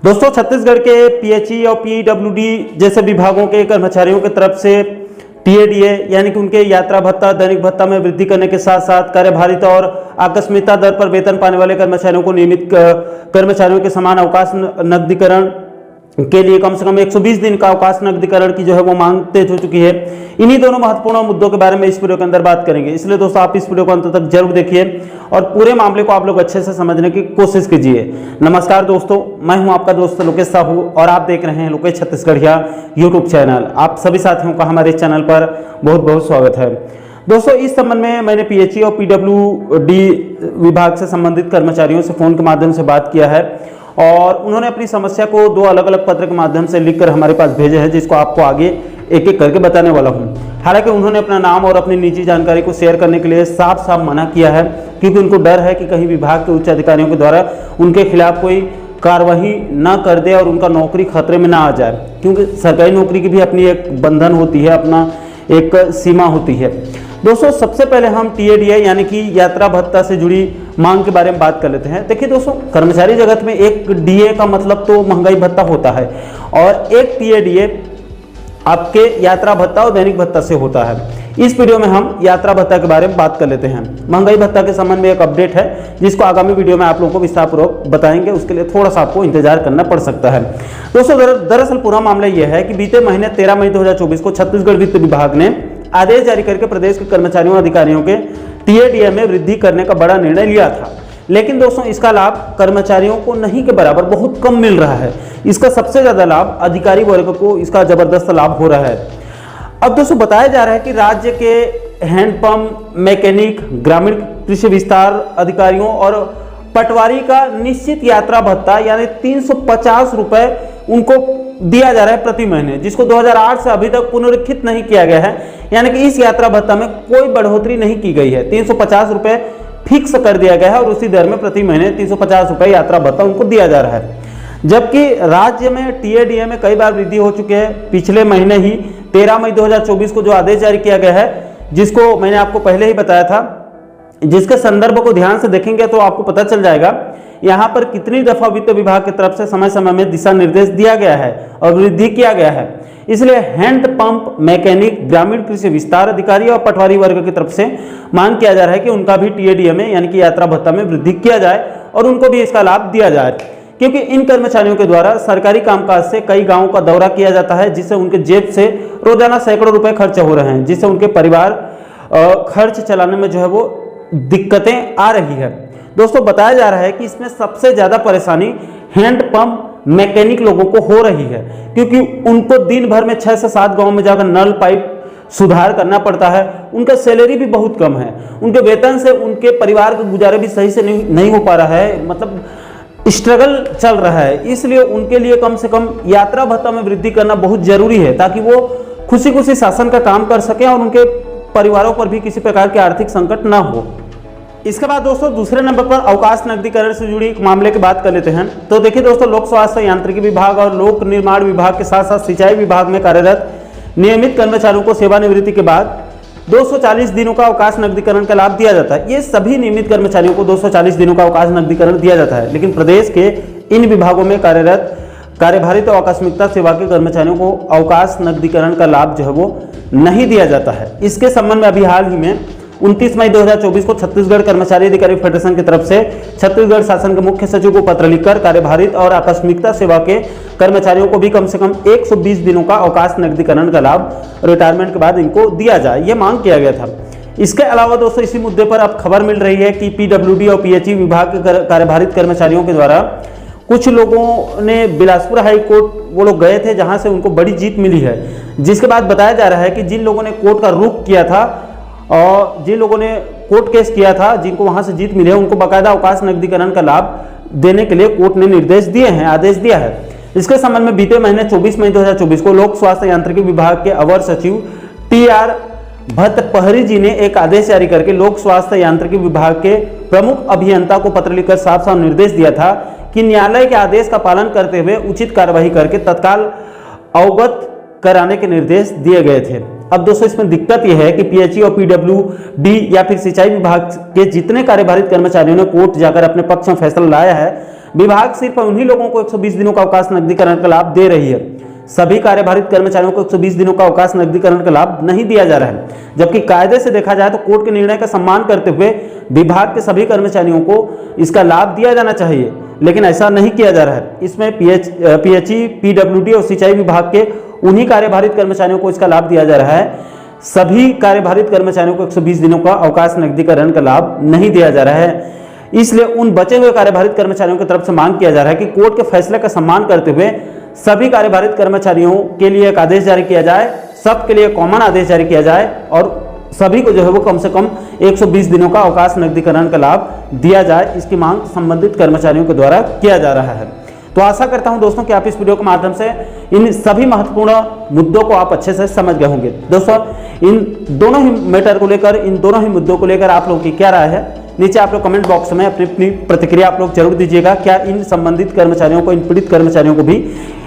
दोस्तों छत्तीसगढ़ के पीएचई और पीडब्ल्यूडी जैसे विभागों के कर्मचारियों की तरफ से टीएडीए यानी कि उनके यात्रा भत्ता, दैनिक भत्ता में वृद्धि करने के साथ साथ कार्यभारिता और आकस्मिकता दर पर वेतन पाने वाले कर्मचारियों को नियमित कर्मचारियों के समान अवकाश नकदीकरण के लिए कम से कम 120 दिन का अवकाश नकदीकरण की जो है वो मांग तेज हो चुकी है। इन्हीं दोनों महत्वपूर्ण मुद्दों के बारे में इस वीडियो के अंदर बात करेंगे, इसलिए दोस्तों आप इस वीडियो को अंत तक जरूर देखिए और पूरे मामले को आप लोग अच्छे से समझने की कोशिश कीजिए। नमस्कार दोस्तों, मैं हूं आपका दोस्त लोकेश साहू और आप देख रहे हैं लोकेश छत्तीसगढ़िया यूट्यूब चैनल। आप सभी साथियों का हमारे चैनल पर बहुत बहुत स्वागत है। दोस्तों इस संबंध में मैंने पीएचई और पीडब्ल्यूडी विभाग से संबंधित कर्मचारियों से फोन के माध्यम से बात किया है और उन्होंने अपनी समस्या को 2 अलग अलग पत्र के माध्यम से लिखकर हमारे पास भेजे हैं, जिसको आपको आगे एक एक करके बताने वाला हूं। हालांकि उन्होंने अपना नाम और अपनी निजी जानकारी को शेयर करने के लिए साफ साफ मना किया है, क्योंकि उनको डर है कि कहीं विभाग के उच्च अधिकारियों के द्वारा उनके खिलाफ कोई कार्रवाई ना कर दे और उनका नौकरी खतरे में ना आ जाए, क्योंकि सरकारी नौकरी की भी अपनी एक बंधन होती है, अपना एक सीमा होती है। दोस्तों सबसे पहले हम टीएडीए यानी कि यात्रा भत्ता से जुड़ी मांग के बारे में बात कर लेते हैं। देखिए दोस्तों, कर्मचारी जगत में एक डीए का मतलब तो महंगाई भत्ता होता है और एक टीएडीए आपके यात्रा भत्ता और दैनिक भत्ता से होता है। इस वीडियो में हम यात्रा भत्ता के बारे में बात कर लेते हैं। महंगाई भत्ता के संबंध में एक अपडेट है, जिसको आगामी वीडियो में आप लोगों को विस्तारपूर्वक बताएंगे, उसके लिए थोड़ा सा आपको इंतजार करना पड़ सकता है। दोस्तों दरअसल पूरा मामला यह है कि बीते महीने 13 मई 2024 को छत्तीसगढ़ वित्त विभाग ने आदेश जारी करके प्रदेश के कर्मचारियों अधिकारियों के टीएडीए में वृद्धि करने का बड़ा निर्णय लिया था। लेकिन दोस्तों इसका लाभ कर्मचारियों को नहीं के बराबर बहुत कम मिल रहा है। इसका सबसे ज्यादा लाभ अधिकारी वर्ग को इसका जबरदस्त लाभ हो रहा है। अब दोस्तों बताया जा रहा है कि राज्य के हैंडपंप, मैकेनिक, ग्रामीण कृषि विस्तार अधिकारियों और पटवारी का निश्चित यात्रा भत्ता यानी 350 रुपए उनको दिया जा रहा है प्रति महीने, जिसको 2008 से अभी तक पुनरीक्षित नहीं किया गया है। यानी कि इस यात्रा भत्ता में कोई बढ़ोतरी नहीं की गई है। 350 रुपए फिक्स कर दिया गया है और उसी दर में प्रति महीने 350 रुपए यात्रा भत्ता उनको दिया जा रहा है। जबकि राज्य में टीएडीए में कई बार वृद्धि हो चुकी है। पिछले महीने ही 13 मई 2024 को जो आदेश जारी किया गया है, जिसको मैंने आपको पहले ही बताया था, जिसके संदर्भ को ध्यान से देखेंगे तो आपको पता चल जाएगा यहाँ पर कितनी दफा वित्त विभाग की तरफ से समय समय में दिशा निर्देश दिया गया है और वृद्धि किया गया है। इसलिए हैंड पंप, मैकेनिक, ग्रामीण कृषि विस्तार अधिकारी और पटवारी वर्ग की तरफ से मांग किया जा रहा है कि उनका भी टीएडीए में यानी कि यात्रा भत्ता में वृद्धि किया जाए और उनको भी इसका लाभ दिया जाए, क्योंकि इन कर्मचारियों के द्वारा सरकारी कामकाज से कई गांवों का दौरा किया जाता है, जिससे उनके जेब से रोजाना सैकड़ों रुपए खर्च हो रहे हैं, जिससे उनके परिवार खर्च चलाने में जो है वो दिक्कतें आ रही है। दोस्तों बताया जा रहा है कि इसमें सबसे ज्यादा परेशानी हैंड पंप, मैकेनिक लोगों को हो रही है, क्योंकि उनको दिन भर में 6 से 7 गांव में जाकर नल पाइप सुधार करना पड़ता है। उनका सैलरी भी बहुत कम है, उनके वेतन से उनके परिवार के गुजारे भी सही से नहीं हो पा रहा है, मतलब स्ट्रगल चल रहा है। इसलिए उनके लिए कम से कम यात्रा भत्ता में वृद्धि करना बहुत जरूरी है, ताकि वो खुशी खुशी शासन का काम कर सकें और उनके परिवारों पर भी किसी प्रकार के आर्थिक संकट ना हो। इसके बाद दोस्तों दूसरे नंबर पर अवकाश नकदीकरण से जुड़ी एक मामले की बात कर लेते हैं। तो देखिए दोस्तों, लोक स्वास्थ्य यांत्रिकी विभाग और लोक निर्माण विभाग के साथ साथ सिंचाई विभाग में कार्यरत नियमित कर्मचारियों को सेवानिवृत्ति के बाद 240 दिनों का अवकाश नकदीकरण का लाभ दिया जाता है। ये सभी नियमित कर्मचारियों को 240 दिनों का अवकाश नकदीकरण दिया जाता है, लेकिन प्रदेश के इन विभागों में कार्यरत कार्यभारित और आकस्मिकता सेवा के कर्मचारियों को अवकाश नकदीकरण का लाभ जो है वो नहीं दिया जाता है। इसके संबंध में अभी हाल ही में 29 मई 2024 को छत्तीसगढ़ कर्मचारी अधिकारी फेडरेशन की तरफ से छत्तीसगढ़ शासन के मुख्य सचिव को पत्र लिखकर कार्यभारित और आकस्मिकता सेवा के कर्मचारियों को भी कम से कम 120 दिनों का अवकाश नकदीकरण का लाभ रिटायरमेंट के बाद इनको दिया जाए, ये मांग किया गया था। इसके अलावा दोस्तों इसी मुद्दे पर अब खबर मिल रही है कि पीडब्ल्यूडी और पीएचई विभाग के कार्यभारित कर्मचारियों के द्वारा कुछ लोगों ने बिलासपुर हाई कोर्ट वो लोग गए थे, जहां से उनको बड़ी जीत मिली है। जिसके बाद बताया जा रहा है कि जिन लोगों ने कोर्ट का रुख किया था और जिन लोगों ने कोर्ट केस किया था, जिनको वहां से जीत मिली है, उनको बाकायदा अवकाश नकदीकरण का लाभ देने के लिए कोर्ट ने निर्देश दिए हैं, आदेश दिया है। इसके संबंध में बीते महीने 24 मई 2024 को लोक स्वास्थ्य यांत्रिकी विभाग के अवर सचिव टीआर भट्टपहरी जी ने एक आदेश जारी करके लोक स्वास्थ्य यांत्रिकी विभाग के प्रमुख अभियंता को पत्र लिखकर साफ साफ निर्देश दिया था कि न्यायालय के आदेश का पालन करते हुए उचित कार्यवाही करके तत्काल अवगत कराने के निर्देश दिए गए थे। अब दोस्तों इसमें दिक्कत यह है कि पीएचई और पीडब्ल्यूडी या फिर सिंचाई विभाग के जितने कार्यभारित कर्मचारियों ने कोर्ट जाकर अपने पक्ष में फैसला लाया है, विभाग सिर्फ उन्हीं लोगों को 120 दिनों का अवकाश नकदीकरण का लाभ दे रही है। सभी कार्यभारित कर्मचारियों को 120 दिनों का अवकाश नकदीकरण का लाभ नहीं दिया जा रहा है। जबकि कायदे से देखा जाए तो कोर्ट के निर्णय का सम्मान करते हुए विभाग के सभी कर्मचारियों को इसका लाभ दिया जाना चाहिए, लेकिन ऐसा नहीं किया जा रहा है। इसमें पीएचई, पीडब्ल्यूडी और सिंचाई विभाग के उन्हीं कार्यभारित कर्मचारियों को इसका लाभ दिया जा रहा है। सभी कार्यभारित कर्मचारियों को 120 दिनों का अवकाश नकदीकरण का लाभ नहीं दिया जा रहा है। इसलिए उन बचे हुए कार्यभारित कर्मचारियों की तरफ से मांग किया जा रहा है कि कोर्ट के फैसले का सम्मान करते हुए सभी कार्यभारित कर्मचारियों के लिए एक आदेश जारी किया जाए, सबके लिए कॉमन आदेश जारी किया जाए और सभी को जो है वो कम से कम 120 दिनों का अवकाश नकदीकरण का लाभ दिया जाए। इसकी मांग संबंधित कर्मचारियों के द्वारा किया जा रहा है। तो आशा करता हूं दोस्तों कि आप इस वीडियो के माध्यम से इन सभी महत्वपूर्ण मुद्दों को आप अच्छे से समझ गए होंगे। दोस्तों, इन दोनों ही मैटर को लेकर, इन दोनों ही मुद्दों को लेकर आप लोगों की क्या राय है, नीचे आप लोग कमेंट बॉक्स में अपनी प्रतिक्रिया आप लोग जरूर दीजिएगा। क्या इन संबंधित कर्मचारियों को, इन पीड़ित कर्मचारियों को भी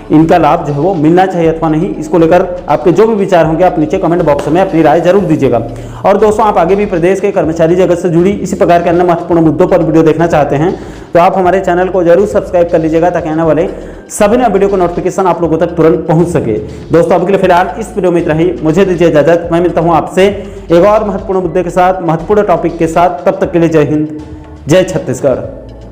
इनका लाभ जो है वो मिलना चाहिए अथवा नहीं, इसको लेकर आपके जो भी विचार होंगे आप नीचे कमेंट बॉक्स में अपनी राय जरूर दीजिएगा। और दोस्तों, आप आगे भी प्रदेश के कर्मचारी जगत से जुड़ी इसी प्रकार के अन्य महत्वपूर्ण मुद्दों पर वीडियो देखना चाहते हैं तो आप हमारे चैनल को जरूर सब्सक्राइब कर लीजिएगा, ताकि आने वाले सभी नए वीडियो को नोटिफिकेशन आप लोगों तक तुरंत पहुंच सके। दोस्तों, अभी के लिए फिलहाल इस वीडियो में इतना ही। मुझे दीजिए इजाजत। मैं मिलता हूं आपसे एक और महत्वपूर्ण मुद्दे के साथ, महत्वपूर्ण टॉपिक के साथ। तब तक के लिए जय हिंद, जय छत्तीसगढ़।